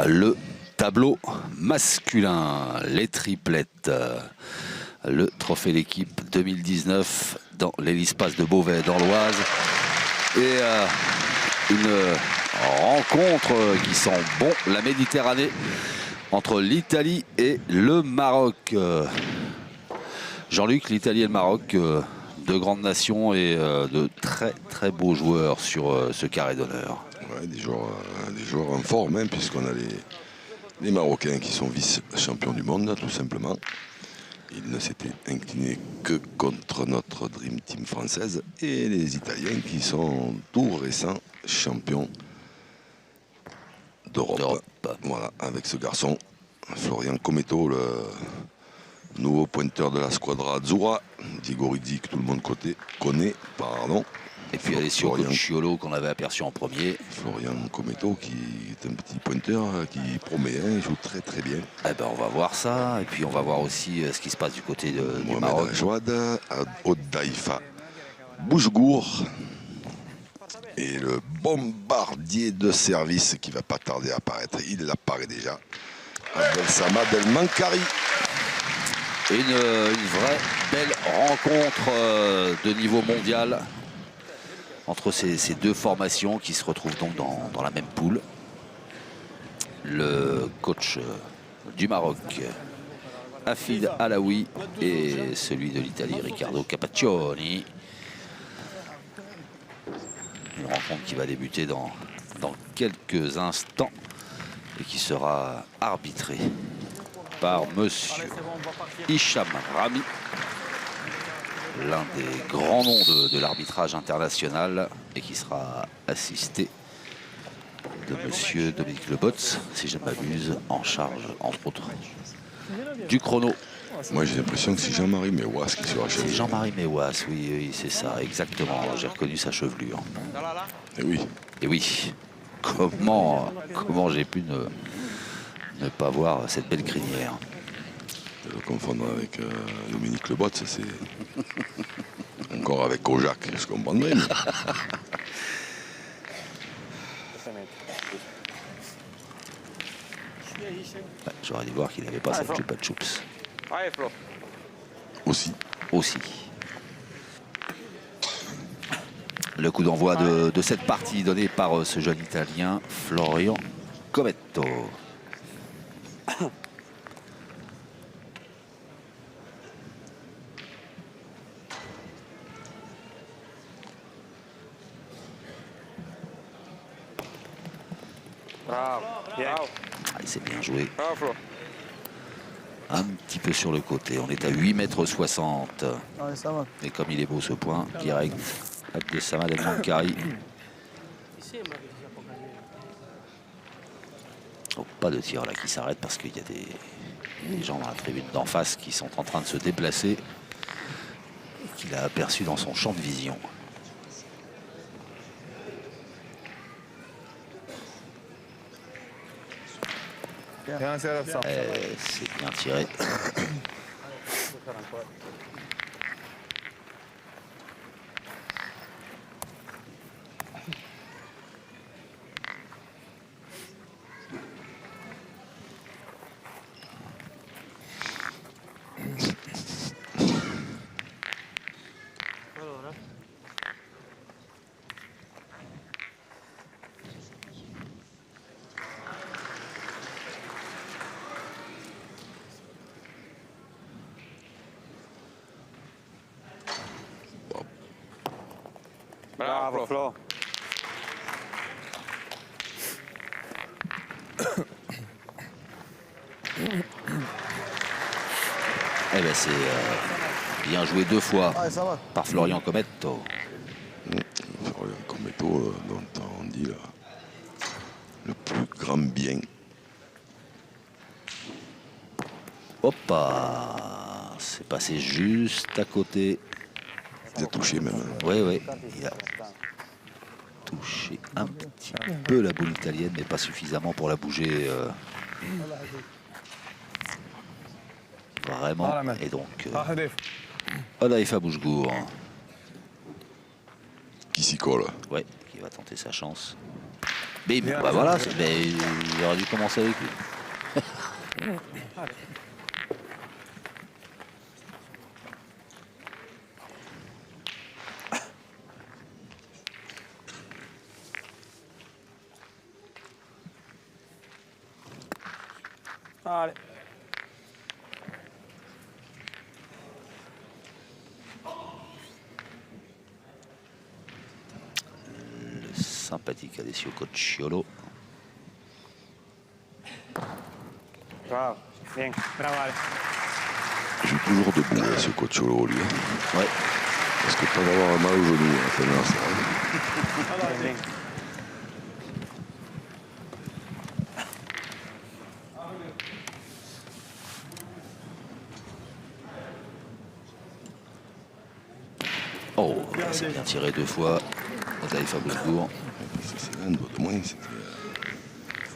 le tableau masculin, les triplettes. Le trophée d'équipe 2019 dans l'Hélice-Passe de Beauvais dans l'Oise. Et une rencontre qui sent bon la Méditerranée entre l'Italie et le Maroc. Jean-Luc, l'Italie et le Maroc, deux grandes nations et de très très beaux joueurs sur ce carré d'honneur. Ouais, des joueurs en forme, hein, puisqu'on a les Marocains qui sont vice-champions du monde, tout simplement. Ils ne s'étaient inclinés que contre notre Dream Team française. Et les Italiens qui sont tout récents champions d'Europe. Voilà, avec ce garçon, Florian Cometto, le nouveau pointeur de la squadra Azzurra. Diego Rizzi, que tout le monde connaît. Pardon. Et puis Alessio Cocciolo qu'on avait aperçu en premier. Florian Cometto qui est un petit pointeur qui promet, hein, il joue très très bien. Eh ben, on va voir ça, et puis on va voir aussi ce qui se passe du côté du Maroc. Jouad, Oddaifa, Boujgour et le bombardier de service qui va pas tarder à apparaître. Il apparaît déjà. Abdel Samad El Mankari. Une vraie belle rencontre de niveau mondial entre ces deux formations qui se retrouvent donc dans la même poule. Le coach du Maroc, Hafid Alaoui, et celui de l'Italie, Riccardo Capaccioni. Une rencontre qui va débuter dans quelques instants et qui sera arbitrée par monsieur Hicham Rami, l'un des grands noms de l'arbitrage international, et qui sera assisté de monsieur Dominique Lebotz, si je ne m'abuse, en charge, entre autres, du chrono. Moi j'ai l'impression que c'est Jean-Marie Méouas qui sera chef. C'est Jean-Marie Méouas, oui, c'est ça, exactement. J'ai reconnu sa chevelure. Et oui. Et oui. Comment j'ai pu ne pas voir cette belle crinière. De le confondre avec Dominique Lebotz, c'est encore avec Kojak, je comprendrais. Mais... J'aurais dû voir qu'il n'avait pas cette chupa chups. Aussi. Le coup d'envoi de cette partie donné par ce jeune Italien, Florian Cometto. C'est bien joué. Un petit peu sur le côté. On est à 8,60 m. Et comme il est beau ce point, direct, Abdel Samad El Mankari. Oh, pas de tir là qui s'arrête parce qu'il y a des gens dans la tribune d'en face qui sont en train de se déplacer et qu'il a aperçu dans son champ de vision. C'est bien tiré. Bravo, Flo. Eh ben c'est bien joué deux fois par Florian Cometto. Florian Cometto, dont on dit là, le plus grand bien. Hoppa, c'est passé juste à côté. Il a touché même. Oui, il a touché un petit peu la boule italienne, mais pas suffisamment pour la bouger. Vraiment. Et donc, Oddaifa Boujgour. Qui s'y colle. Ouais, qui va tenter sa chance. Bim, bah voilà, mais il aurait dû commencer avec lui. Allez. Le sympathique Alessio Cocciolo. Bravo. Bien. Bravo Ale. Il joue toujours debout, hein, ce Cocciolo, lui. Ouais. Parce que pas d'avoir mal au genou, hein, c'est bien ça. Bien, bien. Oh, c'est bien tiré 2 fois. Nathalie Fabrebourg. C'est un doigt de moins, ça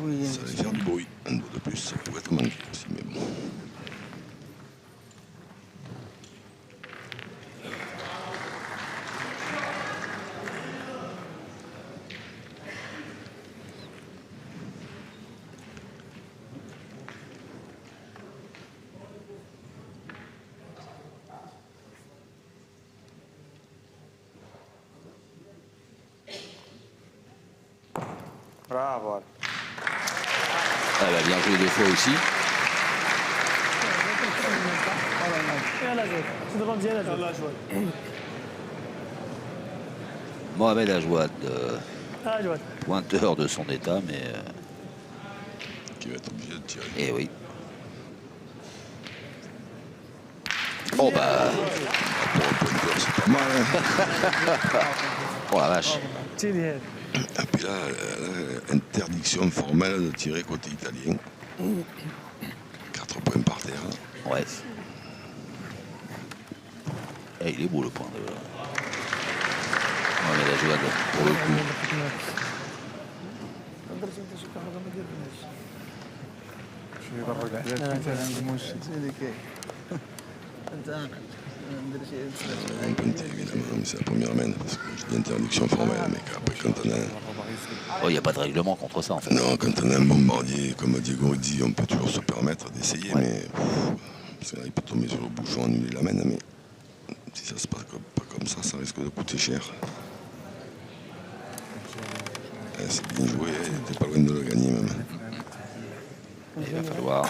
allait faire du bruit. Un doigt de plus, ça pourrait être manqué aussi, mais bon. Bravo Ale. Elle a bien joué 2 fois aussi. Mohamed Ajouad, pointeur de son état, mais... Qui va être obligé de tirer. Eh oui. Oh bah... Pour un pointeur, c'est pas mal. Hein. Oh la vache. Et puis là, interdiction formelle de tirer côté italien. 4 points par terre. Ouais. Eh, il est beau le point de... Mohamed Ajouad, pour le coup. Un pointé, évidemment, mais c'est la première main. Parce que je dis interdiction formelle, mais après, quand on a... Oh, il n'y a pas de règlement contre ça en fait. Non, quand on a un bombardier comme Diego dit, on peut toujours se permettre d'essayer, mais c'est vrai, il peut tomber sur le bouchon, annuler la main, mais si ça se passe pas comme ça, ça risque de coûter cher. C'est bien joué, il n'était pas loin de le gagner même. Il va falloir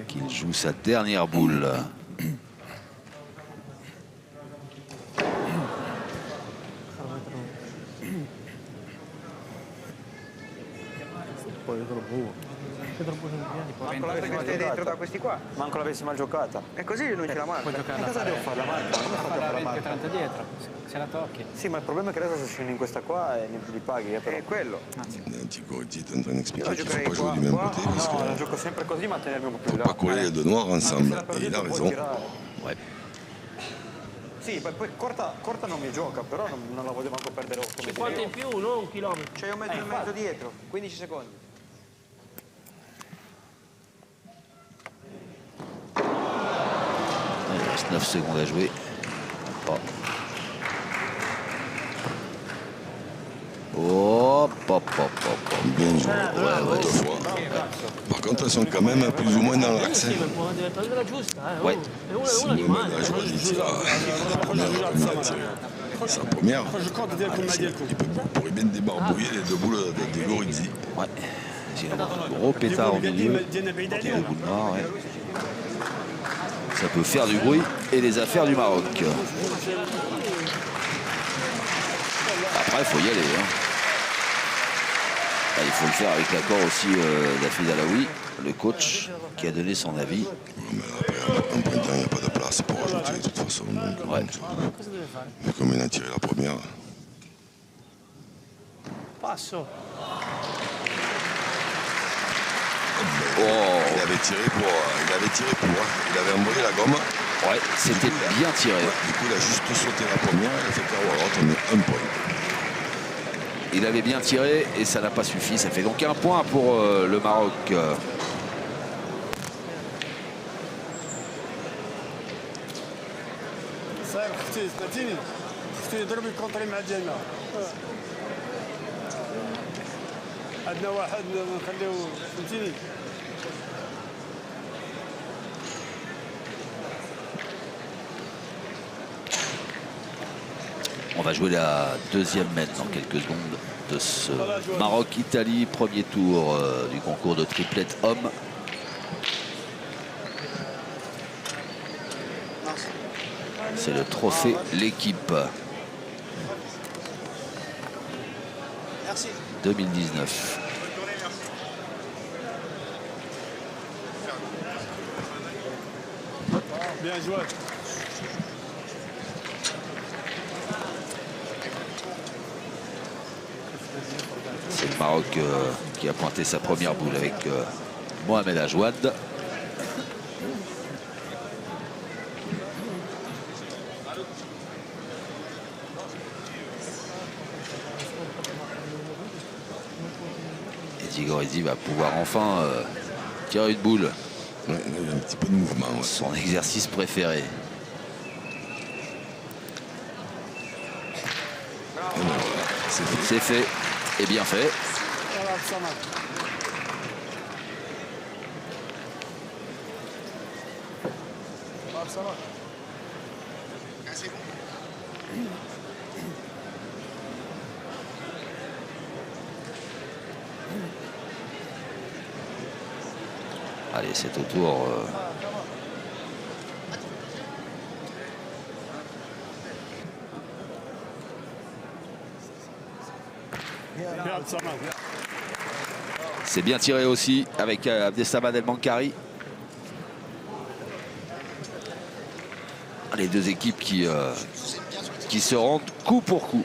qu'il joue sa dernière boule. Manco l'avessi mettete dentro da questi qua. Manco l'avessi mal giocata. E così lui non ce la marca. E cosa devo fare la marca? Non ho fatto la marca. dietro, se la tocchi. Sì, ma il problema è che adesso se scendi in questa qua li paghi. Però. È quello. Diego dit est en train d'expliquer Io qu'il ne faut giocherei pas jouer qua, du même qua. côté parce No, qu'il la gioco sempre così ma tenermi un po' ne più faut là. pas coller les deux noirs ensemble. Et il a raison. Ouais. Sì, poi corta non mi gioca, però non la voglio manco perdere. 50 in più, non un chilometro. C'hai un metro e mezzo dietro, 15 secondi. Il reste 9 secondes à jouer. Oh. Hop, hop, hop, hop, hop. Bien joué, Ouais, deux fois. Par contre, elles sont quand même plus ou moins dans l'axe. Sì, ma può prendere la giusta, Ouais. Si una Mohamed rimane. Ajouad il tire la première comme il a tiré. Sa première, il pourrait bien débarbouiller les deux boules de Diego Rizzi. Ouais. Sinon, un gros pétard au milieu. Porté au bout de noir, ouais. Ça peut faire du bruit et les affaires du Maroc. Après, il faut y aller. Hein. Ah, il faut le faire avec l'accord aussi d'Afid Alaoui, le coach, qui a donné son avis. Mais après, en pointant, il n'y a pas de place pour ajouter de toute façon. Donc, Ouais. mais comme il a tiré la première, Passo. Oh. il avait tiré pour. Il avait envoyé la gomme. Ouais, c'était bien tiré. Ouais, du coup, il a juste sauté la première, il a fait carreau à droite, on est un point. Il avait bien tiré et ça n'a pas suffi. Ça fait donc un point pour le Maroc. عندنا واحد نخليو فهمتيني. On va jouer la deuxième mène dans quelques secondes de ce Maroc-Italie, premier tour du concours de triplette homme. C'est le trophée l'équipe 2019. Bien joué. C'est le Maroc qui a pointé sa première boule avec Mohamed Ajouad. Et Digorizzi va pouvoir enfin tirer une boule. Ouais, il y a un petit peu de mouvement. Ouais. Son exercice préféré. C'est fait et bien fait. Allez, c'est au tour c'est bien tiré aussi avec Abdessamad El Mankari. Les deux équipes qui se rendent coup pour coup.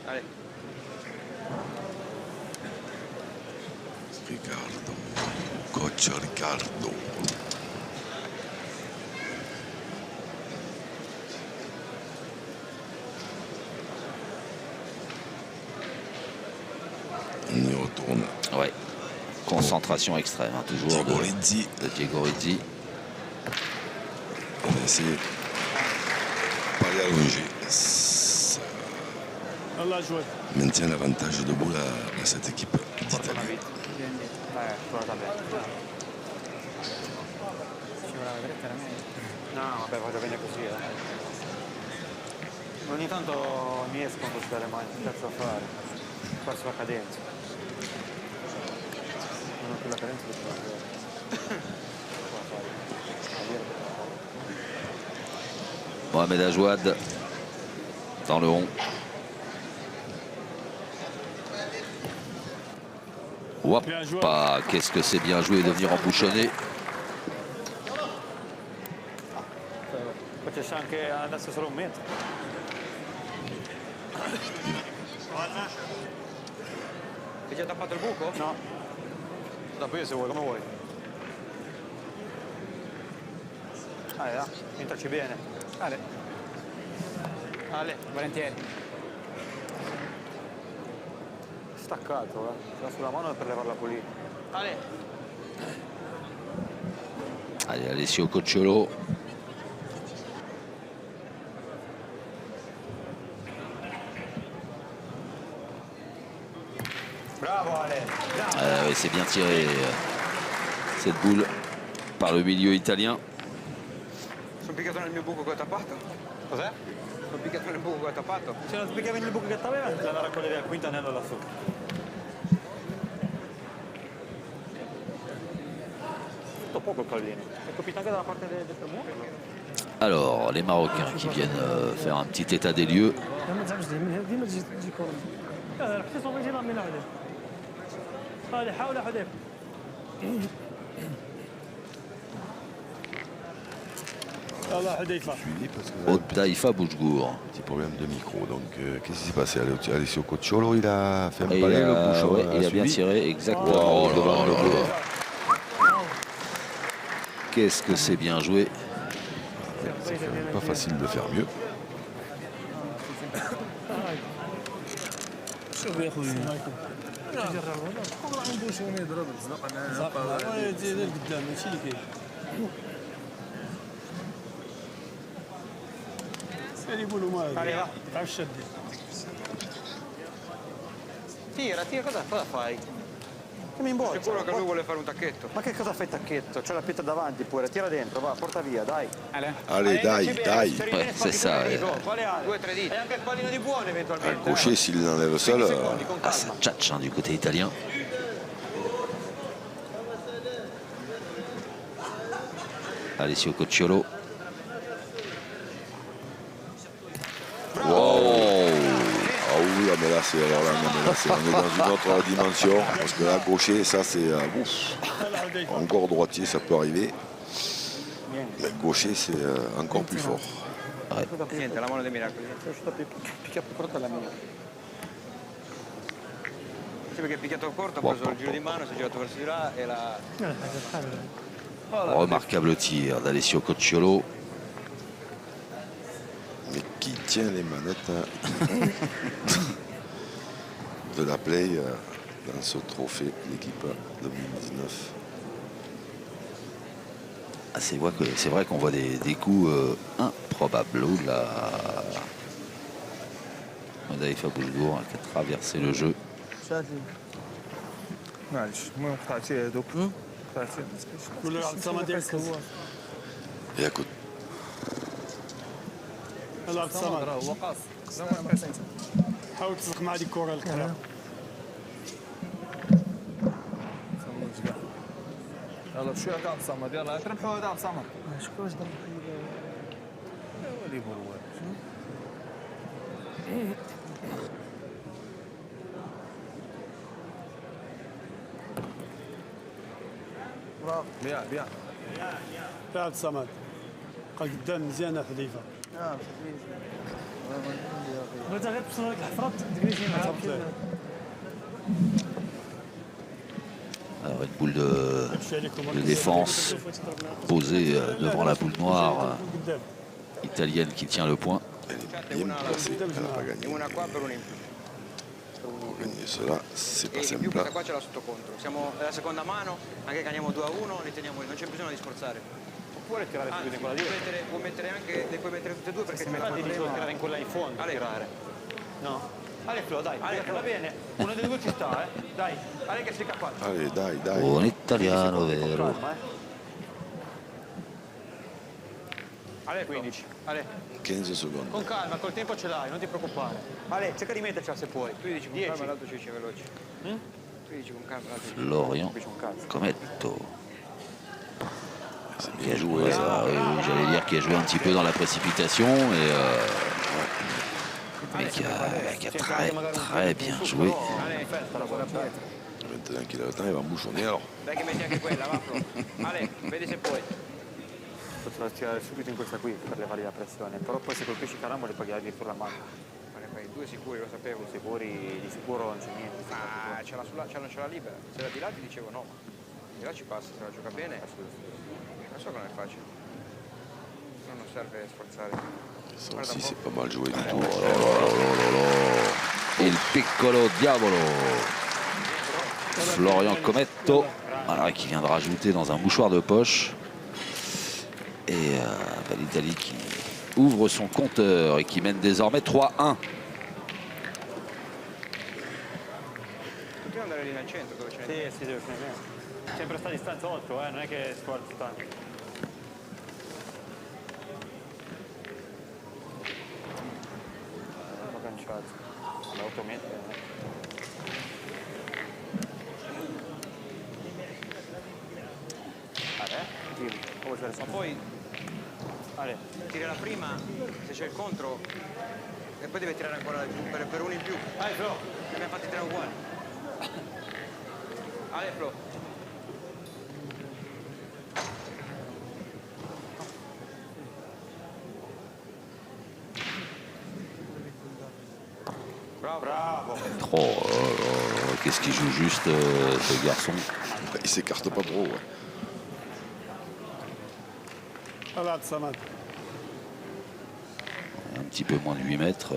Allez. Ricardo, coach Ricardo. On y retourne. Ouais. Concentration extrême, hein, toujours Diego Rizzi. de Diego Rizzi. On va essayer de pas y allonger. Ça maintient l'avantage de boule à cette équipe d'Italie. No, vabbè, voglio bene così. Ogni tanto mi escono così dalle mani, che cazzo da fare? Ho perso la cadenza. Non ho più la cadenza che Mohamed Ajouad dans le rond. Wappa, qu'est-ce que c'est bien joué de venir embouchonner. Poi c'è anche adesso solo un metro. Hai già tappato il buco? No. Dopo io se vuoi, come vuoi. Ale, là, entraci bene. Ale. Ale, volentieri. Staccato, ce l'ha sulla mano per levarla pulita. Ale. Allez, Alessio Cocciolo. Bravo Ale. Oui, c'est bien tiré cette boule par le milieu italien. Sono piccato nel mio buco che ho tappato. Cos'è? Sono piccato nel buco che ho tappato. Se non spiccavi nel buco che t'aveva, ti andava a raccogliere il quinto anello lassù. Tutto poco il pallino. È colpito anche dalla parte del muro. Alors, les Marocains qui viennent faire un petit état des lieux. Haïfa Boujgour. Petit problème de micro, donc qu'est-ce qui s'est passé? Alessio Cocciolo, il a fait un palais, le bouchon. Ouais, il a bien tiré, exactement. Devant le bleu. Qu'est-ce que c'est bien joué. C'est quand même pas facile de faire mieux. اللي يقولوا ما Allez, va. تعرف الشدي. Tira, cosa fai? Che mi imboccia. Sicuro che lui vuole fare un tacchetto. Ma che cosa fai tacchetto? C'è la pietra davanti pure, tira dentro, va, porta via, dai. Allez, dai, dai. Ouais, c'est ça. Quale hai? 2 o 3 diti. E anche il pallino di buono eventualmente. Gaucher, s'il l'enlève seul, Con Ah, ça calma. tchatche hein, du côté italien. Alessio Cocciolo. wow. Ah oui, là, mais là, c'est, alors là, non, mais là, on est dans une autre dimension. Parce que là, gaucher, ça, c'est ouf. Encore droitier, ça peut arriver. Mais gaucher, c'est encore plus fort. Niente, la mano dei miracoli. Picchiato corto alla mia. Sì, perché picchiato corto, ha preso il giro di mano, si è girato verso di là e la... Remarquable tir d'Alessio Cocciolo. Mais qui tient les manettes de la play dans ce trophée d'équipe 2019. Ah, c'est vrai qu'on voit des coups improbables. Là, Daïfa Boulgour qui a traversé le jeu. قول له عبد الصمد يركز. Et à côté. يلا عبد الصمد حاول تسلق مع هذه الكره الكره. يلا شو قاعد صمد يلا تربحوا قاعد صمد شكون واش ضرب اللي هو بيع يا عبد الصمد قال قدام مزيانه حذيفه. بغيت غير توصل لك الحفرات تجلسي معاك. Alors une boule de défense posée devant la boule noire italienne qui tient le point. Elle est bien placée, elle n'a pas gagné. Una qua per una in più. Pour gagner cela, c'est pas E in simple. più questa qua c'è la sottocontro. Siamo alla seconda mano, anche che andiamo 2-1, li teniamo lì, non c'è bisogno di sforzare. Oppure tirare subito in quella lì. Puoi mettere anche, le puoi mettere tutte e due perché Infatti dicevo tirare in quella in fondo, tirare. No? Ale Flo, dai, va bene. Uno dei due ci sta, Dai, Ale che sei capace. Allez, dai, dai. Buon italiano, vero? Ale 15. Ale, 15 secondes. con calma, col tempo ce l'hai, non ti preoccupare. Ale, cerca di mettercela se puoi. tu dici con 10. calma, l'altro ci dice veloce. Tu dici con calma, l'altro dice Florian Cometto. C'est Qui bien a joué, joué, ça. j'allais dire qu'il a joué un petit peu dans la précipitation mais qui a très bien joué. Maintenant qu'il a le temps, il va bouchonner alors. Dai che metti anche quella, va Flo. Ale, vedi se puoi. Potrò tirare subito in questa qui per levare la pressione, però poi se colpisci carambole paghi addirittura la mano. Ma ne fai due sicuri, lo sapevo. Di sicuro non c'è niente. Ma ce l'ha libera. Se la di là ti dicevo no. Di là ci passa, se la gioca bene. Non so che non è facile. No, non serve sforzare. Ça aussi, c'est pas mal joué du tout. Il piccolo diavolo. Florian Cometto, voilà, qui vient de rajouter dans un mouchoir de poche. Et l'Italie qui ouvre son compteur et qui mène désormais 3-1. Dobbiamo andare lì nel centro dove ce n'è. Sì, deve finire. Sempre sta distanza 8, non è che sforzi tanto. Agganciato. Da 8 metri. Ma poi tiri la prima, se c'è il contro, e poi deve tirare ancora per uno in più. Vai Flo! Ne abbiamo fatti 3 uguali. Ale Flo. Bravo. Oh, qu'est-ce qu'il joue juste, ce garçon. Il s'écarte pas trop. Ouais. يلا عبد الصمد. Un petit peu moins de 8 mètres.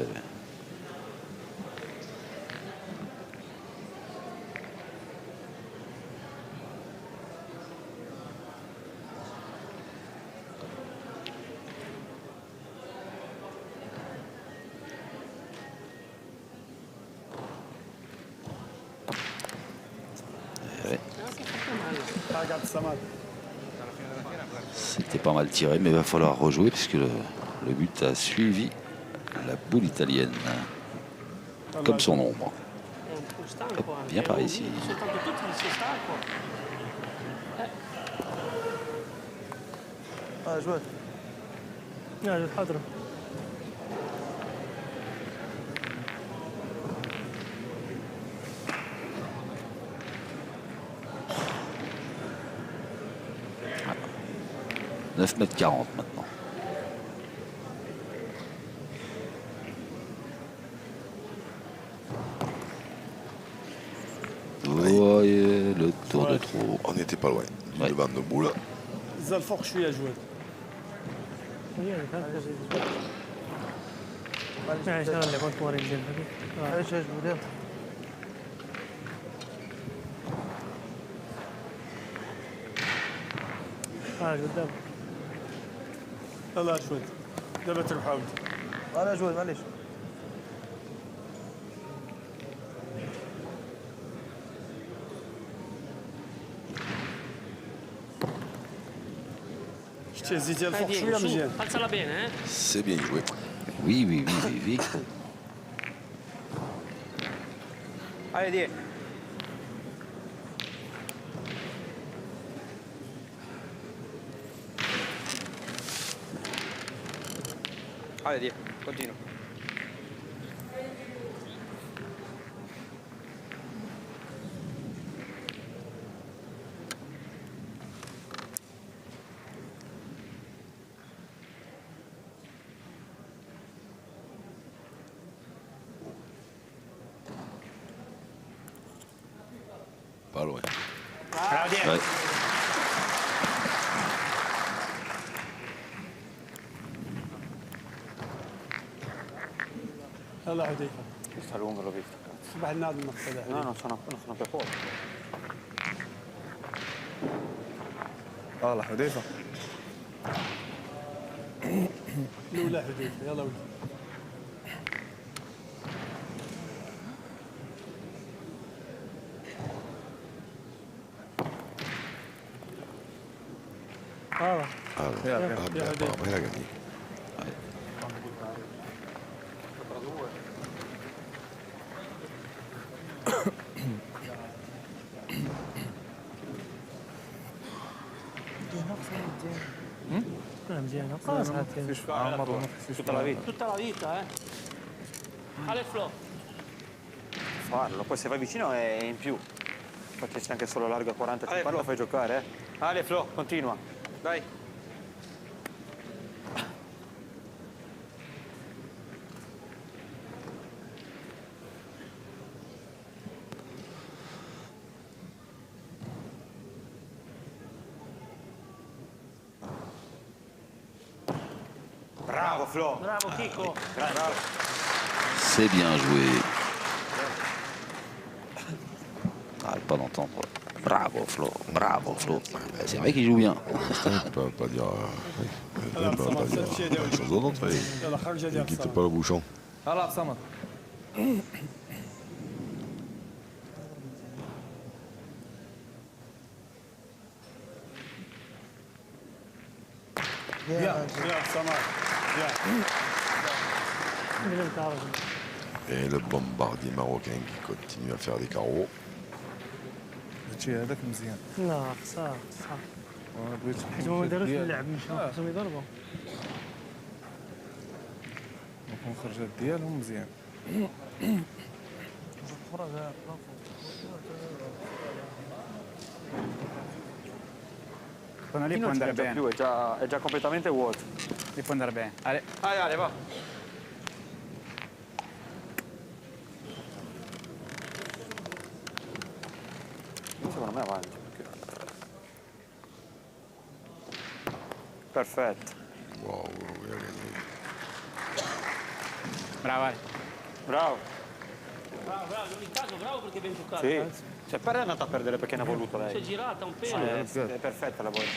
Regarde Samad. C'était pas mal tiré, mais il va falloir rejouer puisque le but a suivi la boule italienne, comme son ombre. Bien par ici. جواد يا حاضر. Ah. 9,40 m maintenant. Voyez le tour de trop. On n'était pas loin. Ouais. Devant nos boules. زال فوق شويه جواد. معليش انا اللي كنت موري مزيان هذيك. علاش يا جواد قدام. يلا جواد دابا تربح عاود. انا جواد معليش شتي زيدي الفوق شويه مزيان. Alzala bene, eh? C'est bien joué. Oui, oui, oui, oui, oui. Allez, die. Allez, die. Continua. Pas loin. Bravo, die. Ouais. يلا حذيفه. Questa lunga l'ho vista, cazzo. صبح النادي المقصد. No, non sono per fuori. والله حذيفه الاولى حذيفه يلا ولدي. اه Ah, bien, il a gagné. مزيانه قاصحه Tutta la vita. tutta la vita, eh. Ale Flo. farlo, poi se vai vicino è in più. Infatti se anche solo largo a 40 lo fai giocare, eh. Ale Flo, continua. Dai. Bravo Flo. Bravo Chico. C'est bien joué. Ah, pas d'entendre. Bravo Flo, bravo Flo. C'est vrai qu'il joue bien. On ne peut pas dire. On peut pas dire quelque chose d'autre. يلا خرج Il هذه ne quitte pas le bouchon. العب صمد يا سمار يا. Et le bombardier marocain qui continue à faire des carreaux. هادشي هذاك مزيان لا خساره صح. وانا بغيت حيت هما ما داروش اللعب مشاو خصهم يضربوا. نكون خرجات ديالهم مزيان Lì può andare bene, Più, è già completamente vuoto. lì può andare bene. Ale, Ale, va. Secondo me avanti. Perfetto. Wow, il a gagné. bravo Ale. Bravo. Bravo, in ogni caso bravo perché ben giocato. Sì. Cioè, per è andata a perdere perché ne ha voluto Si è lei. girata un Sì, pelo. è perfetta la volta.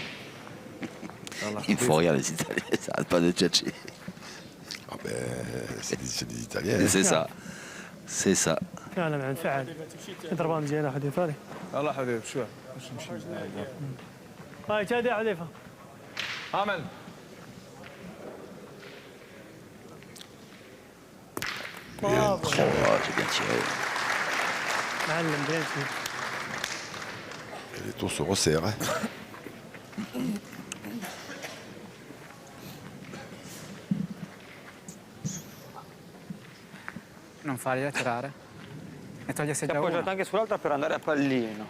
Il faut rien les Italiens, ça n'arrête pas de tchatcher. Ah ben, c'est des Italiens. C'est ça. C'est ça. فعلا عن فعل ضربه مزيانه حذيفه هذه. يلا حبيبي شو باش نمشي هاي تادي حذيفه. امل Oh, j'ai bien tiré. معلم بيان تير. Et les tours se resserrent. Hein. Non fargliela tirare. E togliersi Si è già appoggiato una. anche sull'altra per andare a pallino.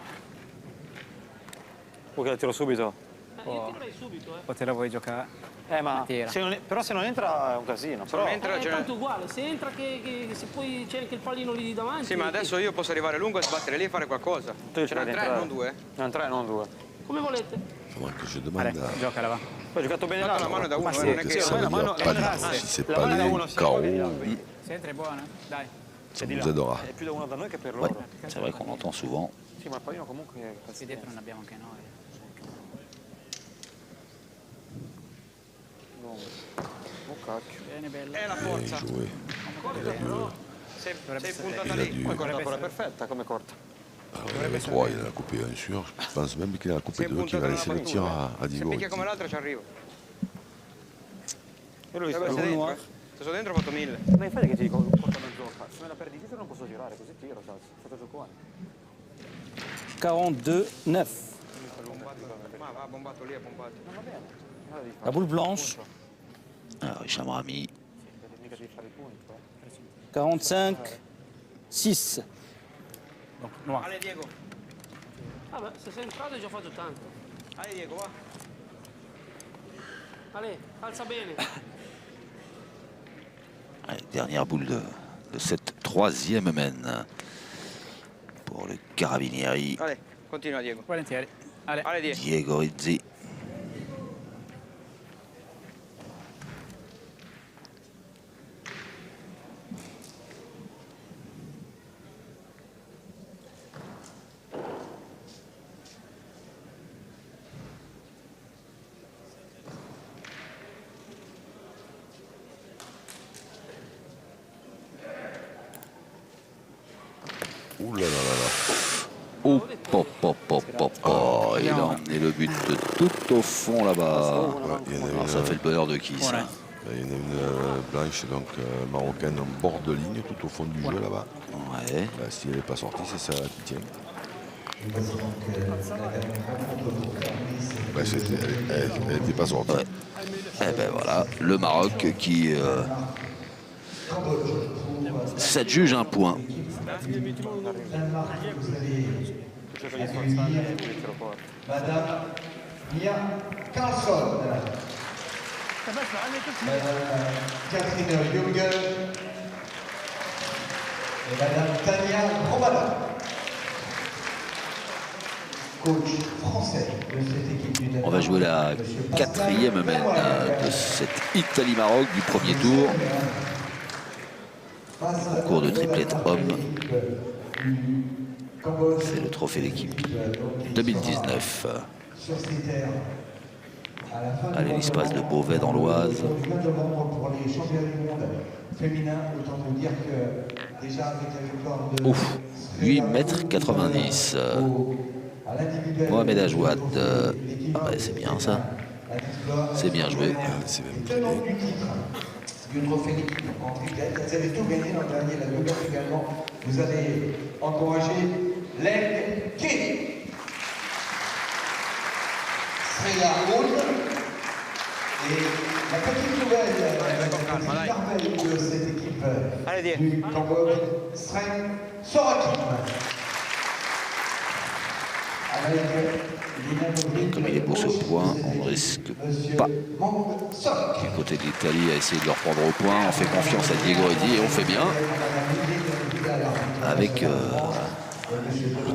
Vuoi che la tiro subito? io tirerei subito O te la vuoi giocare? Ma Tira. però se non entra è un casino. Se non Però entra, ce n'è- tanto uguale, se entra che se poi c'è anche il pallino lì di davanti. Sì, ma adesso io posso arrivare lungo e sbattere lì e fare qualcosa. tu Ce n'è devi 3, entrare. non 2. Non 3, non 2. Come volete. Comment que je Allez, demande à... giocala va. Poi ho giocato bene Tanto là. la mano è da uno, Ma sì, non è que che... ça veut la dire mano- pas la- si c'est la pas mano da les uno, sì, KO, Se entra è buona, dai. ça nous aidera. È più da uno da noi che per Ouais, loro. c'est vrai qu'on l'entend souvent. Sì, ma il pallino comunque è Qui pazzesco. dietro non abbiamo anche noi. Oh cacchio. Bene, bella. È la Et forza. jouer. Sei puntata Il a lì. dû... Poi corta pure perfetta come corta. Le 3, il en a coupé un sûr. Je pense même qu'il en a coupé Sei 2, qu'il va puntata laisser nella le tir battuta. à Se Diego. picchia come l'altra ci arrivo. Io l'ho visto. Vabbè, sei dentro, Se sono dentro ho fatto 1000. Ma infatti che ti dico, corta mezz'ora. Se me la perdi dietro non posso girare, così tiro, sai. Fate giocone. 42-9. Ma va, bombato lì, ha bombato. Non va bene. Allora devi La fare boule blanche. Alors, Hicham Rami. mica devi fare i punti. 45-6. Donc, noir. Ale Diego. Vabbè, se sei entrato hai già fatto tanto. Ale Diego, va. Ale, alza bene. Allez, dernière boule de cette troisième mène pour le Carabinieri. Ale, continua Diego. Volentieri. Allez. Ale Diego. Diego Rizzi. Ouh là là là là. Oh, pop, pop, pop, pop, pop. Il a emmené le but tout au fond là-bas. Ouais, il y en a Alors, une, ça fait le bonheur de qui ça? il y en a une blanche, donc marocaine, en bord de ligne, tout au fond du jeu là-bas. Ouais. Si elle n'est pas sortie, c'est ça qui tient. Ouais, elle n'était pas sortie. Ouais. Eh ben voilà, le Maroc qui s'adjuge un point. Madame Mia Carlson, Madame Catherine Jungel et Madame Tania Romana, coach français de cette équipe du On va jouer la quatrième mène de cette Italie-Maroc du premier tour. Concours de triplette homme. C'est le trophée d'équipe 2019. sur ces terres. Allez, l'espace de Beauvais dans l'Oise. Du mois de novembre pour les championnats du monde féminins, autant vous dire que déjà avec la victoire de Ouf, 8,90 m. Mohamed Ajouad. Ah ouais, c'est bien ça. C'est bien joué. C'est même Tenant du titre du trophée d'équipe en triplette. Elles avaient tout gagné l'an dernier, la doubleur également. Vous allez encourager Leng Ki, Freya Houn et la petite nouvelle, la petite merveille de cette équipe du Cambodge, Sreng Sorakim. Comme il est beau ce point, on ne risque pas du côté de l'Italie à essayer de leur prendre au point. On fait confiance à Diego Rizzi et on fait bien avec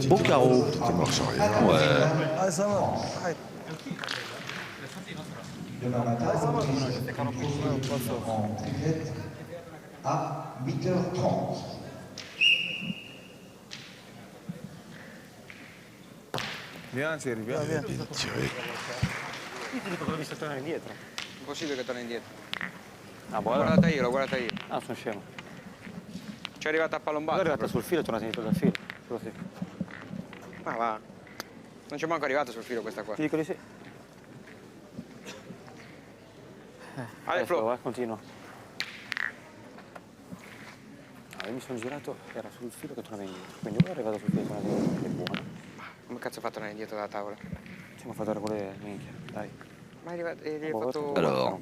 beau carreau. marche arrière. Ouais. Ah, ça va. Demain matin, en triplette à 8h30. Vieni, Thierry, vieni. Bien tiré. Io ti dico che l'ho visto tornare indietro. Impossibile che torni indietro. Ah, L'ho guardata io, l'ho guardata io. Ah, sono scemo. C'è arrivata a palombare. È arrivata sul filo e torna indietro dal filo. Così. Ma va. Non c'è manco arrivata sul filo questa qua. Ti dico di sì. Ale, Flo. Continuo. Io mi sono girato, era sul filo che tornava indietro. Quindi ora è arrivato sul filo e tornava indietro, che è buono. Come cazzo hai fatto tornare indietro dalla tavola? Ci mi ha fatto regolare, minchia, dai. Ma hai Bon, fatto... Alors,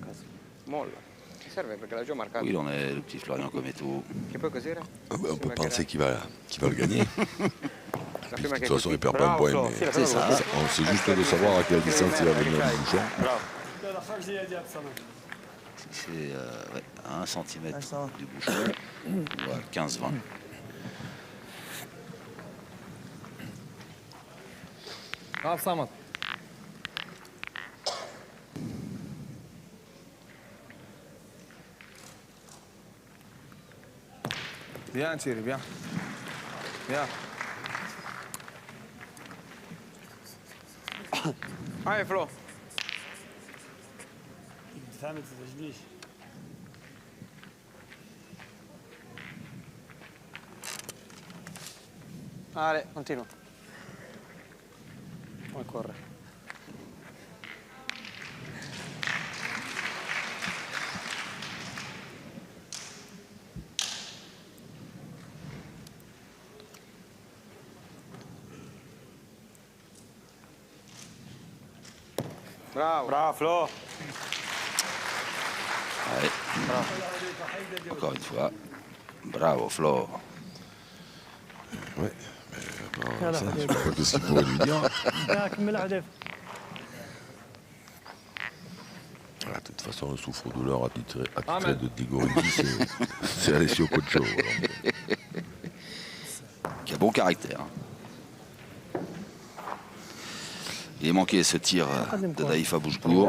Molla. Ti serve perché l'ha già marcato. oui, on est le petit Florian Cometto. Che poi cos'era? On peut penser qu'il va le gagner. La Puis, prima de che toute façon, il perd pas un Bravo, point. Flo. Mais Sì, la C'est ça. on sait juste de savoir à quelle distance il va venir du bouchon. Bravo. لا خارجيه ديال السمك. C'est ouais, à 1 cm du bouchon, ou à 15-20. العب صمت. Bien Thierry, bien. Bien. Vai, Flo. الدفاع ما تعجبنيش. Ale, continuo. Come corre? Bravo. Bravo Flo. Allez. Encore une fois. Bravo Flo. Ouais. Mais ça, je sais pas ce qu'il pourrait lui dire. لا كمل هدف. De toute façon, le souffre-douleur attitré de Digoriti, c'est Alessio Coccio. Qui a bon caractère. Il est manqué ce tir de Daïfa Bouchkour.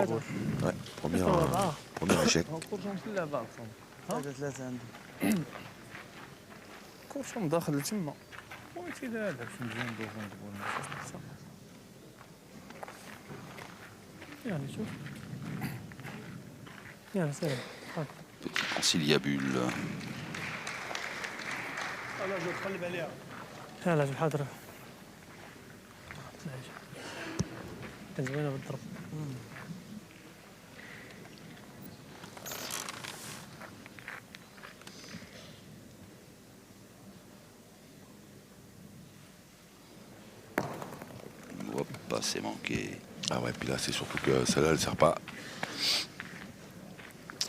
Ouais, premier échec. كورشهم داخل لتما. وانت لا لا باش نجي ندوز ندور. يعني شوف. يلا سلام. Petit conciliabule. انا جو تقلب عليها. يلا شوف حاضر. كان زوينه بالضرب. Hop, c'est manqué. Ah ouais, puis là, c'est surtout que celle-là, elle ne sert pas.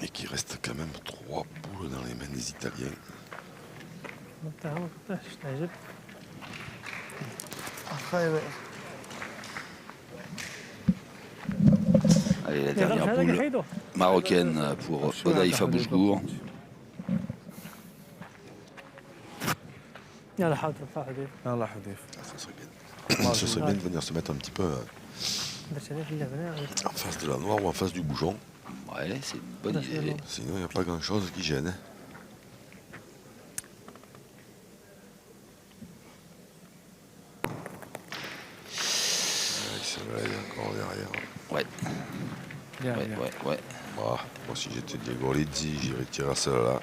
Et qu'il reste quand même 3 boules dans les mains des Italiens. تعجب. Allez, la dernière boule marocaine pour Odaïfa Bouchkour. يلا حاضر فاحد. يلا حذيف. Ça serait bien de venir se mettre un petit peu باش انا في اللعبه en face de la noire ou en face du bouchon. Ouais, c'est une bonne idée. Sinon, il n'y a pas grand-chose qui gêne. Hein. Celle-là, elle est encore derrière. Ouais. Bien, Ouais, bien. ouais. Moi, si j'étais Diego Lizzi, j'irais tirer à celle-là.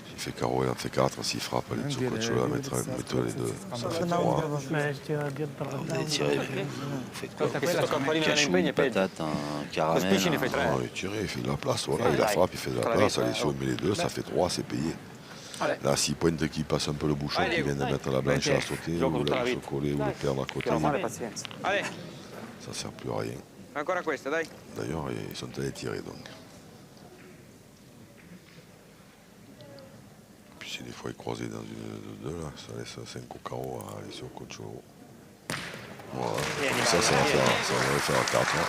S'il fait carreau, il en fait 4. S'il frappe, les Tsukochola, mettre les deux. Ça fait 3. ما ديال الضربه. Vous avez tiré, mais vous faites quoi? Questo campanino non Cachou, impegna une peggio. patate, un caramel. Spicci ne fai un- 3. Non, il tire, il fait de la place. Voilà, il la frappe, il fait de la place. Alessio, il met les deux, ça fait 3, c'est payé. Là, s'il pointe qu'il passe un peu le bouchon, qu'il vient de mettre la blanche à sauter, ou la se coller, ou le perdre à côté, Male pazienza. Ale, ça ne sert plus à rien. ancora questa, dai. D'ailleurs, ils sont allés tirer donc. Puis si des fois ils croisaient dans une de deux, là, ça laisse 5 au carreau à Alessio Coccio. Voilà, ça va faire à 4. Hein.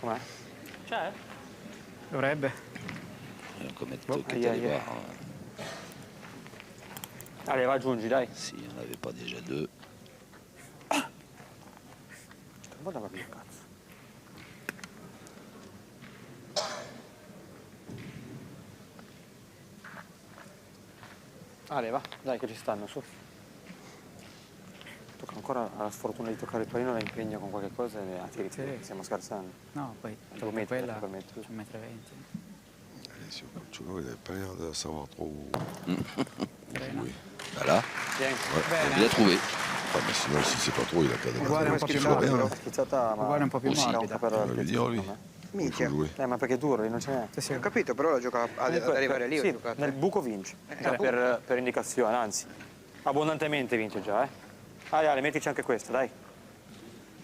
Com'è? شايف؟ Dovrebbe. Un Cometto qui est allé voir Allez, va aggiungi, dai. s'il n'y en avait pas déjà deux. Guarda qua mio cazzo. Ale, va, dai che ci stanno, su. Tocca ancora la sfortuna di toccare il pallino, la impegna con qualche cosa e la tiri. Sì. Stiamo scherzando. No, poi Te lo metto, quella te lo metto. 1,20 m. Alessio Cocciolo, il n'avait pas l'air de savoir trop où jouer. Voilà, Vieni. il a trouvé. Ah, mais sinon, si c'est pas trop, il a qu'à Uguale un po' più morbido. Schizzata, ma Uguale un po' più Così. morbido. Voglio dire lui. Il Minchia. faut jouer. ma perché tu non c'è niente. Ho capito, però la gioca ad arrivare lì. ho Sì, giocato. nel buco vince. appunto. Per indicazione, anzi. Abbondantemente vince già, eh. Ale, mettici anche questa, dai.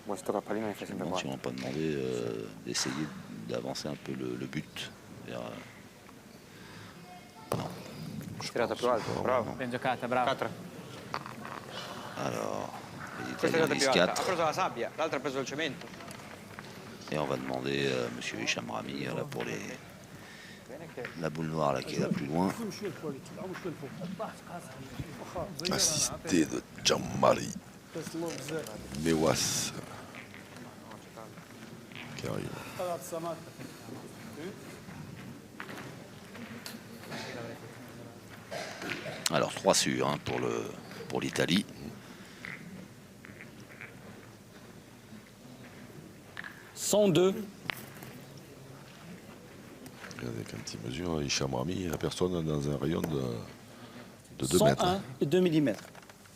Questo cappellino mi fa sempre Bon, qua. si on n'a pas demandé d'essayer d'avancer un peu le but vers... Tirata più alto, bravo. Ben giocata, bravo. 4. Alors, les Questa è Italiens stata più disent alta. Ha 4. preso la sabbia, l'altra ha preso il cemento. Et on va demander à M. Hicham Rami là, pour la boule noire là, qui est la plus loin. Assisté de Gianmari Mewas qui arrive. خلاص سمات. Alors 3 sûrs hein, pour l'Italie. Regardez quand il mesure, Hicham Rami, il n'y a personne dans un rayon de 2 mètres. 101 et 2 mm.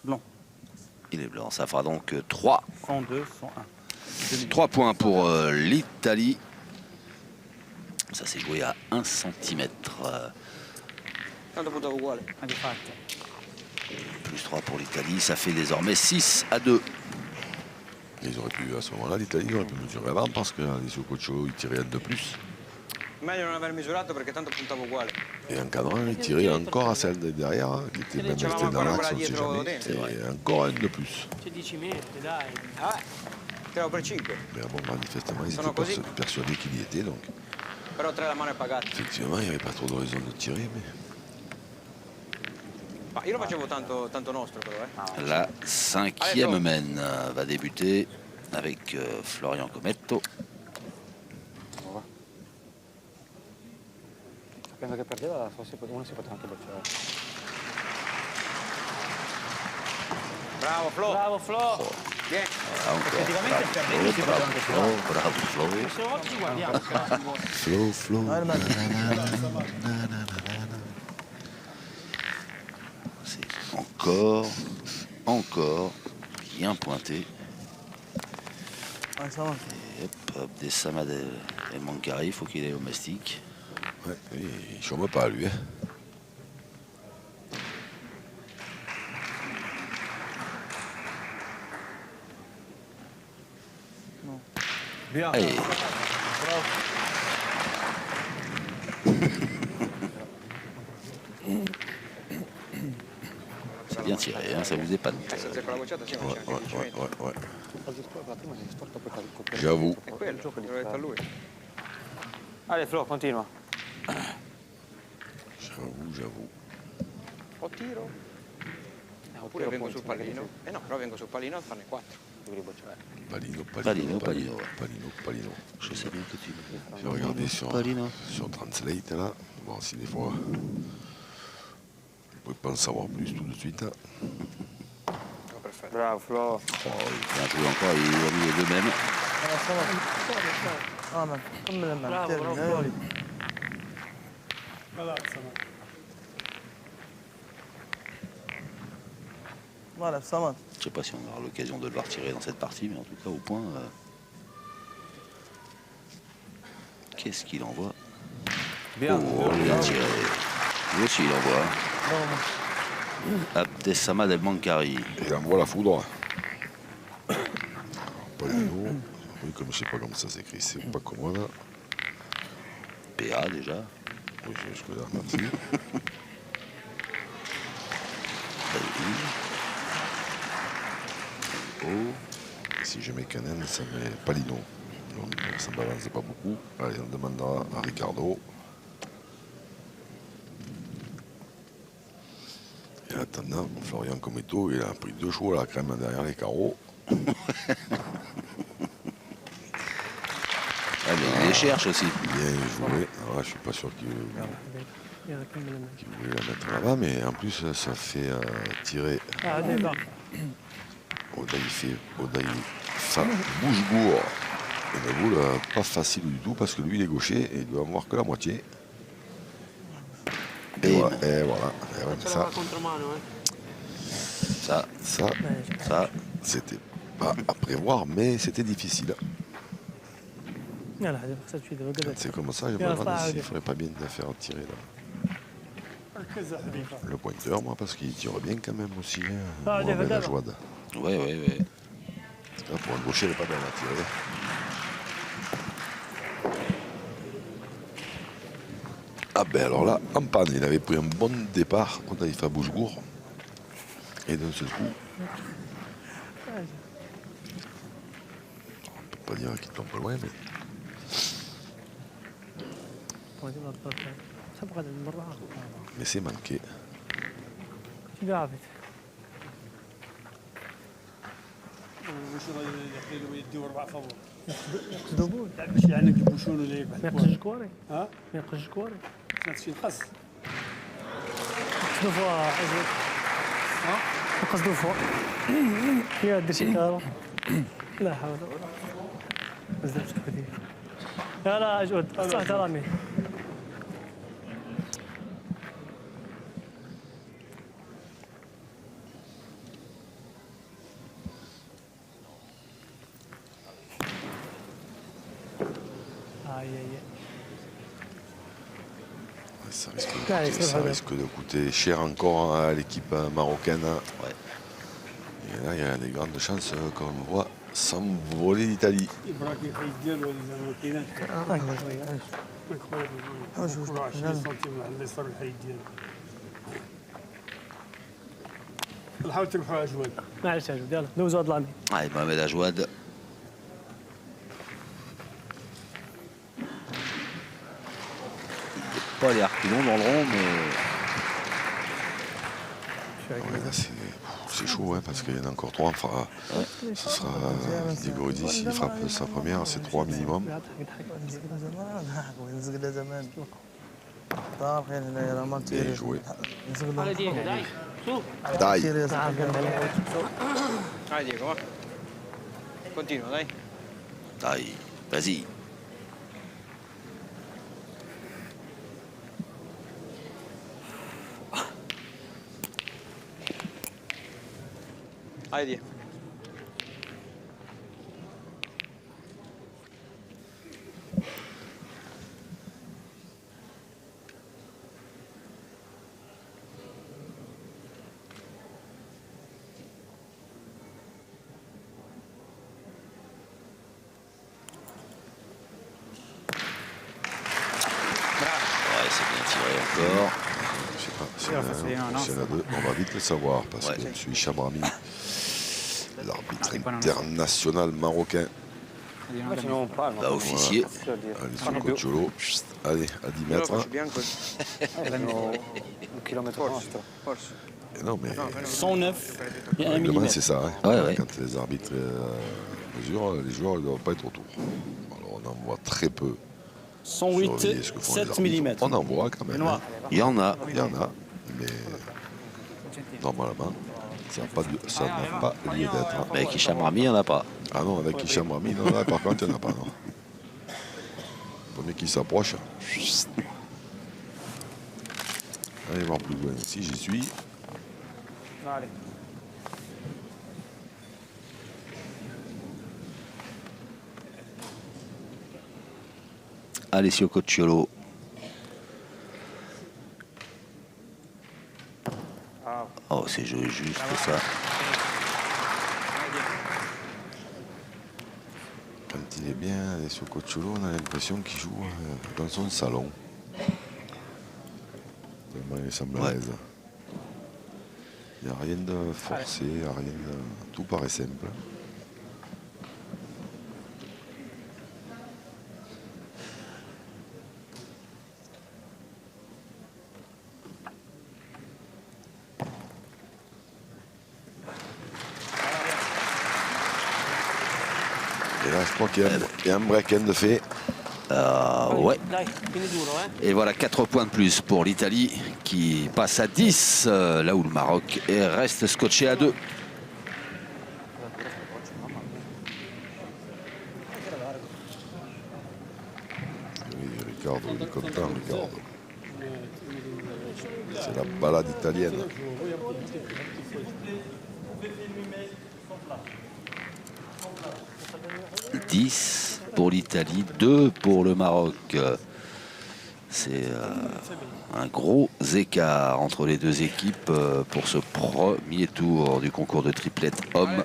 Blanc. Il est blanc, ça fera donc 3. 102, 101. 3 points pour l'Italie. Ça s'est joué à 1 cm. Tanto punto uguale. Ah, di fatto. Plus 3 pour l'Italie, ça fait désormais 6-2. Ils auraient pu, à ce moment-là, l'Italie aurait pu mesurer avant parce que Alessio Cocciolo, il tirait un de plus. Meglio non aver misurato perché tanto puntavo uguale. Et en cadrant, il tirait encore à celle de derrière, hein, qui était même restée dans l'axe, on ne sait jamais. Et encore un de plus. C'è 10 metri, dai. Ah, tiravo per 5. Mais bon, manifestement, ils Sono étaient così. persuadés qu'il y était. Donc, Però 3 la mano è pagata. effectivement, il n'y avait pas trop de raison de tirer. Mais... Ma io lo facevo tanto nostro però, La 5e mène va débuter avec Florian Cometto. Sapendo che perdeva, uno si poteva anche bocciare. Bravo Flo. Bravo Flo. Vieni. Effectivamente bravo Flo. Se oggi ci guardiamo. Flo, Flo. C'est encore bien pointé. Et hop, Abdessamad El Mankari, il faut qu'il aille au mastic. Ouais, il ne chôme pas, lui. Hein. Bien. Allez. C'est bien tiré, hein, ça vous épanne. Se con la bocciata sì, ma c'è anche il cemento. Ouais. J'avoue. È quello, l'ho detto a lui. Ale, Flo, continua. J'avoue. O tiro. Oppure vengo sul pallino. Eh no, però vengo sul pallino a farne 4. Palino. Je sais bien que tu J'ai regardé sur Translate là. Bon, si des fois, vous ne pouvez pas en savoir plus tout de suite. Hein. Oh, perfetto. Bravo, Flo. Oh, il a joué encore, il a mis les deux mêmes. Bravo, bravo. خلاص سمات. Voilà, Samad. Je ne sais pas si on aura l'occasion de le voir tirer dans cette partie, mais en tout cas au point. Qu'est-ce qu'il envoie? Bien. Oh, il a tiré. Lui aussi il envoie. Abdessamad El Mankari. Il envoie la foudre. Palino. Oui, comme je ne sais pas comment ça s'écrit, c'est pas commode. PA déjà. Oui, jusque-là, merci. Oh. Si je mets Canen, ça met Palino. Donc ça ne balance pas beaucoup. Allez, on demandera à Ricardo. Et en attendant, Florian Cometto, il a pris 2 chevaux à la crème derrière les carreaux. Ah, mais il les cherche aussi. Bien joué. Alors là, je suis pas sûr qu'il voulait la mettre là-bas, mais en plus, ça fait tirer. Ah, d'accord. Odaï Bouchebourg. Une boule pas facile du tout parce que lui, il est gaucher et il doit en voir que la moitié. Et voilà. Et voilà. Et ouais, C'è ça, la contromano, ça, c'était pas à prévoir, mais c'était difficile. C'est comme ça, je me demande s'il ne ferait pas bien de faire tirer le pointeur, moi, parce qu'il tire bien quand même aussi. Mohamed Ajouad. Oui. Pour un gaucher, il n'est pas bien à tirer. Ah ben alors là, en panne, il avait pris un bon départ contre Haïfa Bouchgour. Et d'un seul coup, on ne peut pas dire qu'il tombe loin, mais c'est manqué. باش يعنق البوشون ولا يبعد ما يقصدش كواري ها ما يقصدش كواري هادشي الخاص قصدو فوا أجود قصدو فوا يا دير شي كارو لا حول ولا قوة بزاف تكدير لا أجود صح احترامي Ça risque de coûter cher encore à l'équipe marocaine. Ouais. Et là, il y a des grandes chances qu'on voit s'envoler l'Italie. يبراك الحيد ديالو اللي زعما ما كايناش خويا 20 سنتيم على اليسار الحيد ديالو نحاول تربحوا اجواد معليش أجود يلا دوزو هاد لامي Allez, Mohamed Ajouad. Pas les reculons dans le rond, mais Ouais, là, c'est chaud, hein, parce qu'il y en a encore 3. Enfin, ce sera Diego s'il frappe sa première, c'est 3 minimum. Bien joué. Allez Diego dai su Dai. Dai Diego, va. Continua, dai. Allez, vas-y. Dai Diego. Ouais, c'est bien tiré encore. Je sais pas, s'il y en a deux, on va vite le savoir, parce que je suis Hicham Rami, l'arbitre international marocain. Là, officier. Allez, sur le Coacholo. Allez, à 10 mètres. Faccio bianco. Un chilometro nostro. Forse. Et non, mais 109 et 1 règlement, mm c'est ça. Hein. Ouais. Quand les arbitres mesurent, les joueurs ne doivent pas être autour. Alors, on en voit très peu. 108 Surveiller ce que font les 7 arbitres. mm On en voit quand même. Hein. Il y en a. Il y en a, mais normalement, ça n'a pas lieu d'être. Hein. Mais avec Hicham Rami, il n'y en a pas. Ah non, avec Hicham Rami, non, là, par contre, il n'y en a pas. Non. Premier qui s'approche. Allez voir plus loin. Si j'y suis. Allez. Alessio Cocciolo. Oh, c'est joué juste ça. Quand il est bien, Alessio Cocciolo, on a l'impression qu'il joue dans son salon. Tellement il semble à l'aise. Il n'y a rien de forcé, il n'y a rien de... Tout paraît simple. Et là, je crois qu'il y a un break-in de fait. Ouais. Dai, fini duro, Et voilà 4 points de plus pour l'Italie qui passe à 10, là où le Maroc reste scotché à 2. Oui, Ricardo, il est content, Ricardo. C'est la balade italienne. 10 pour l'Italie, 2 pour le Maroc. C'est un gros écart entre les deux équipes pour ce premier tour du concours de triplette homme.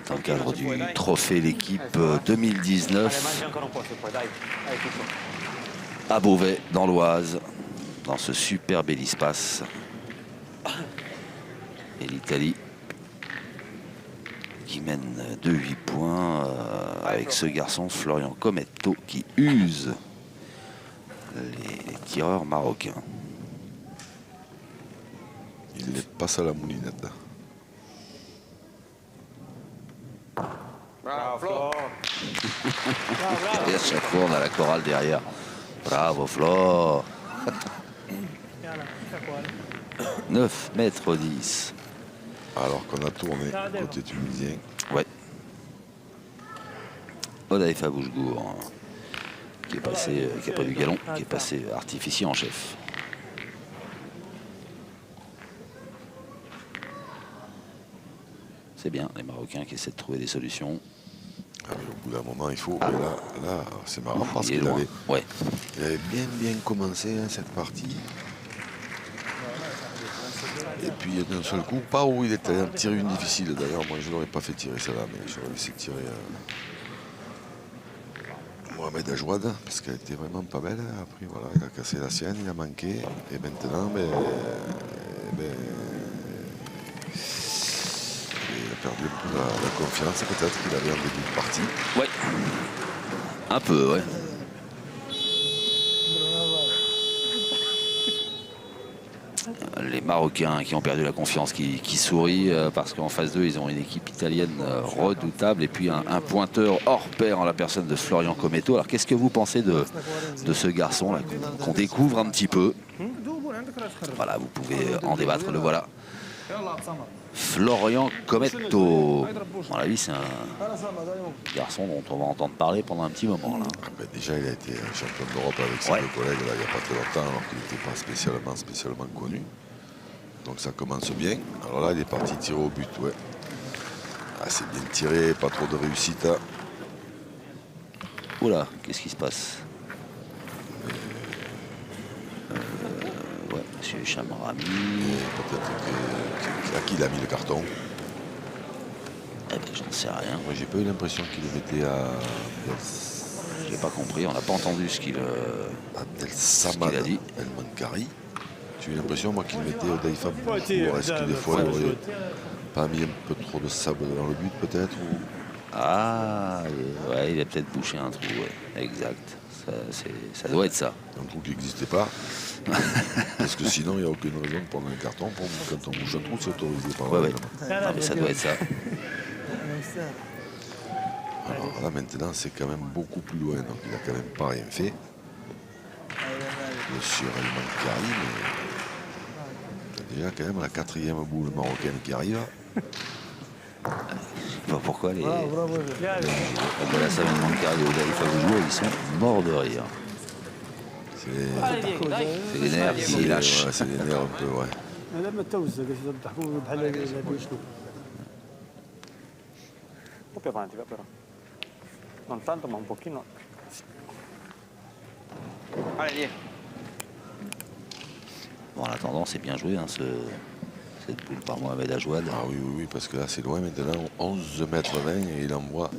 Dans le cadre du trophée l'équipe 2019 à Beauvais, dans l'Oise, dans ce super bel espace. Et l'Italie qui mène de 8 points avec ce garçon Florian Cometto qui use les tireurs marocains. Il les passe à la moulinette. Bravo, Flo. Et à chaque fois, on a la chorale derrière. Bravo, Flo. 9 mètres 10. Alors qu'on a tourné côté tunisien. Ouais. Odaïfa Bouchgour, qui est passé, qui n'a pas du galon, qui est passé artificier en chef. C'est bien, les Marocains qui essaient de trouver des solutions. Ah, mais au bout d'un moment, il faut. Et là c'est marrant parce qu'il avait, il avait bien commencé cette partie. Et puis d'un seul coup, pas où il était allé tirer une difficile. D'ailleurs, moi je l'aurais pas fait tirer celle-là, mais j'aurais laissé tirer Mohamed Ajouad parce qu'elle était vraiment pas belle. Après voilà, il a cassé la sienne, il a manqué. Et maintenant, il a perdu un peu la confiance, peut-être qu'il avait en début de partie. Ouais. Un peu, ouais. Les Marocains qui ont perdu la confiance, qui sourient parce qu'en face d'eux, ils ont une équipe italienne redoutable et puis un pointeur hors pair en la personne de Florian Cometto. Alors qu'est-ce que vous pensez de ce garçon là qu'on découvre un petit peu? Voilà, vous pouvez en débattre, le voilà. Florian Cometto. À mon avis, c'est un garçon dont on va entendre parler pendant un petit moment. Là. Déjà, il a été champion d'Europe avec ses deux collègues là, il n'y a pas très longtemps, alors qu'il n'était pas spécialement connu. Donc ça commence bien. Alors là, il est parti tirer au but. Ouais. Ah, c'est bien tiré, pas trop de réussite. Oula, qu'est-ce qui se passe? Monsieur Hicham Rami. Peut-être à qui il a mis le carton? Eh ben, j'en sais rien. Moi, j'ai pas eu l'impression qu'il le mettait à... J'ai pas compris, on n'a pas entendu ce qu'il a dit. El Mankari. J'ai eu l'impression, moi, qu'il mettait au Daïfa. Est-ce que des fois, il aurait pas mis un peu trop de sable dans le but, peut-être ou... Ah, ouais, il a peut-être bouché un trou, ouais. Exact. Ça doit être ça. Un trou qui n'existait pas. Parce que sinon, il n'y a aucune raison de prendre un carton. Quand on bouge un trou, c'est autorisé par le règlement. Non, mais ça doit être ça. Alors là, maintenant, c'est quand même beaucoup plus loin. Donc, il n'a quand même pas rien fait. Monsieur El Mankari, mais... déjà, quand même, la 4e boule marocaine qui arrive. Je sais pas pourquoi les Abdelassam El Mankari et Odaïfa Bouchgour, ils sont morts de rire. C'est les nerfs qui lâchent. Ouais, c'est les nerfs un peu, ouais. Più avanti, va però. Non tanto, ma un pochino. Allez, Bon, en attendant, c'est bien joué, hein, cette boule par Mohamed Ajouad. Ah oui, parce que là, c'est loin maintenant, 11 mètres 20, et il envoie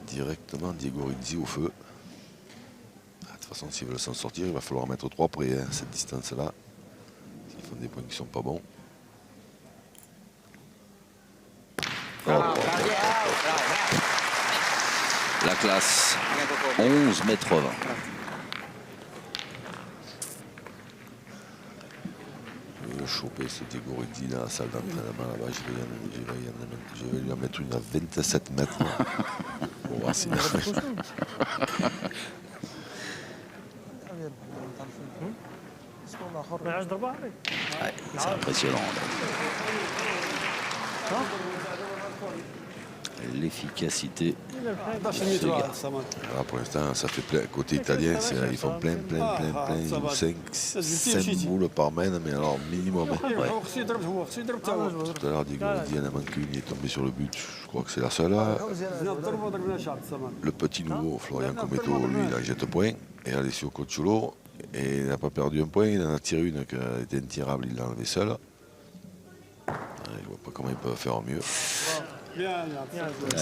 directement Diego Rizzi au feu. De toute façon, s'ils veulent s'en sortir, il va falloir mettre 3 près, hein, cette distance-là. S'ils font des points qui sont pas bons. La classe, 11 mètres 20. Je vais choper ce Diego Rizzi dans la salle d'entraînement là-bas. Je vais lui en mettre une à 27 mètres. Pour voir si... Ouais, c'est impressionnant. l'efficacité. Voilà, pour l'instant, ça fait plein. Côté italien, ils font plein. 5 boules par mène, mais alors minimum. Ouais. Tout à l'heure, Diego en a manqué une, il est tombé sur le but. Je crois que c'est la seule. Le petit nouveau, Florian Cometto, lui, il a jette point. Et Alessio Cocciolo, et il n'a pas perdu un point, il en a tiré une qui était intirable, il l'a enlevé seul. Je ne vois pas comment il peut faire mieux. Elle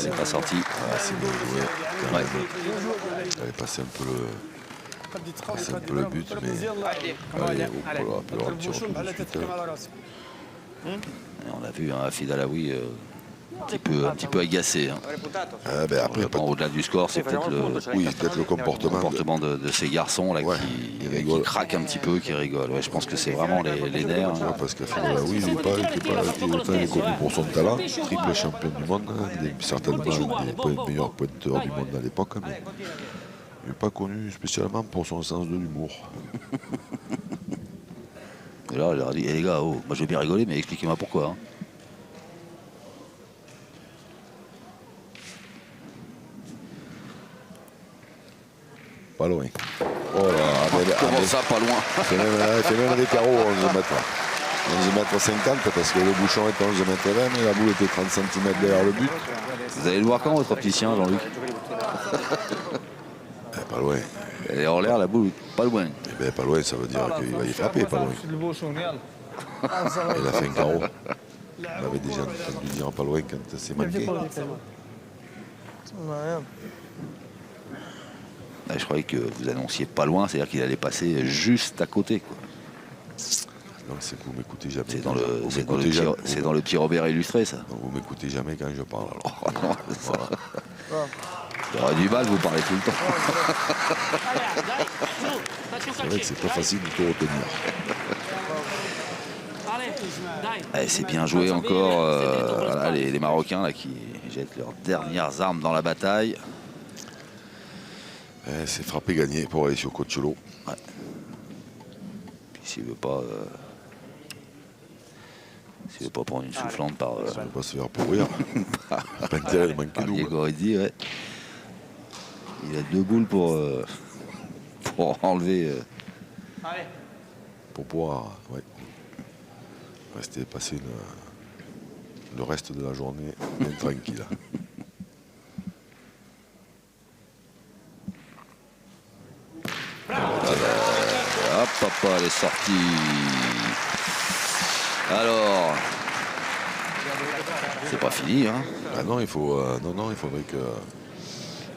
n'est pas sortie. Ah, c'est bien joué. Ouais. Il avait passé un peu le but, mais allez, on peut le tirer tout de suite. Et on a vu un Hafid Alaoui un petit peu agacé. Hein. Ah, ben après, Au-delà du score, c'est peut-être le comportement de ces garçons là, qui craquent un petit peu, qui rigolent. Ouais, je pense que c'est vraiment les nerfs. Hein. Parce que oui, il n'est pas connu pour son talent. Triple champion du monde, certainement des meilleurs pointeurs du monde à l'époque. Mais il n'est pas connu spécialement pour son sens de l'humour. Et là, il leur a dit, les gars, moi je vais bien rigoler, mais expliquez-moi pourquoi. Hein. Pas loin. Oh là, comment ça, pas loin? Il fait même des carreaux 11 mètres. 11 mètres 50 parce que le bouchon est 11 mètres 20, mais la boule était 30 cm derrière le but. Vous allez le voir quand, votre opticien, Jean-Luc? Pas loin. Elle est en l'air, la boule, pas loin. Eh bien, pas loin, ça veut dire qu'il va y frapper, pas loin. Il a fait un carreau. On avait déjà entendu dire pas loin quand c'est manqué. Je croyais que vous annonciez pas loin, c'est-à-dire qu'il allait passer juste à côté. Quoi. Non, c'est que vous m'écoutez jamais. C'est dans le petit Robert illustré, ça. Non, vous m'écoutez jamais quand je parle. Alors. Oh, non, voilà. J'aurais du mal, vous parlez tout le temps. C'est vrai que c'est pas facile de tout retenir. C'est bien joué encore. Voilà, les Marocains là, qui jettent leurs dernières armes dans la bataille. C'est frappé gagné pour aller sur Cocciolo. Ouais. Puis s'il veut pas prendre une soufflante par. Ça ne veut pas se faire pourrir. Pas intérêt de manquer double. Diego dit, ouais. Il a 2 boules pour enlever. Pour pouvoir rester passer le reste de la journée bien tranquille. Hop, elle est sortie. Alors, c'est pas fini, hein. Ah non, il faudrait que.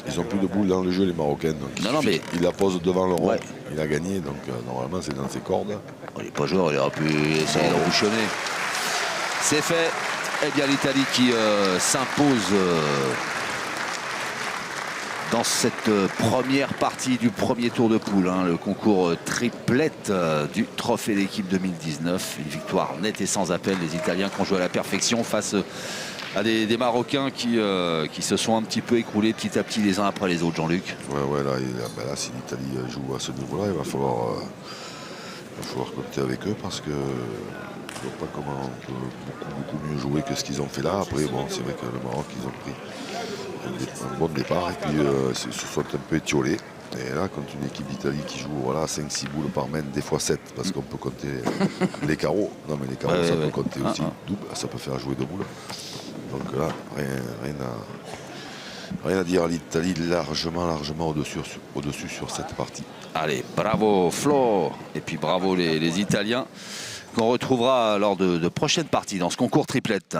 Ils ont plus de boules dans le jeu, les Marocains. Donc il la pose devant le rond. Ouais. Il a gagné, donc normalement c'est dans ses cordes. Il n'est pas joueur, il aurait pu essayer de rouchonner. C'est fait. Eh bien, l'Italie qui s'impose dans cette première partie du premier tour de poule. Hein, le concours triplette du trophée d'équipe 2019. Une victoire nette et sans appel. Les Italiens qui ont joué à la perfection face à des Marocains qui se sont un petit peu écroulés petit à petit les uns après les autres, Jean-Luc. Ouais, là, si l'Italie joue à ce niveau-là, il va falloir compter avec eux parce que je ne vois pas comment on peut beaucoup mieux jouer que ce qu'ils ont fait là. Après, bon, c'est vrai que le Maroc, ils ont pris un bon départ et puis se sont un peu étiolés. Et là, contre une équipe d'Italie qui joue 5-6 boules par mène, des fois 7, parce qu'on peut compter les carreaux. Non, mais les carreaux, ça peut compter aussi double, ça peut faire jouer 2 boules. Donc là, rien à dire. L'Italie largement au-dessus sur cette partie. Allez, bravo Flo, et puis bravo les Italiens, qu'on retrouvera lors de prochaines parties dans ce concours triplette.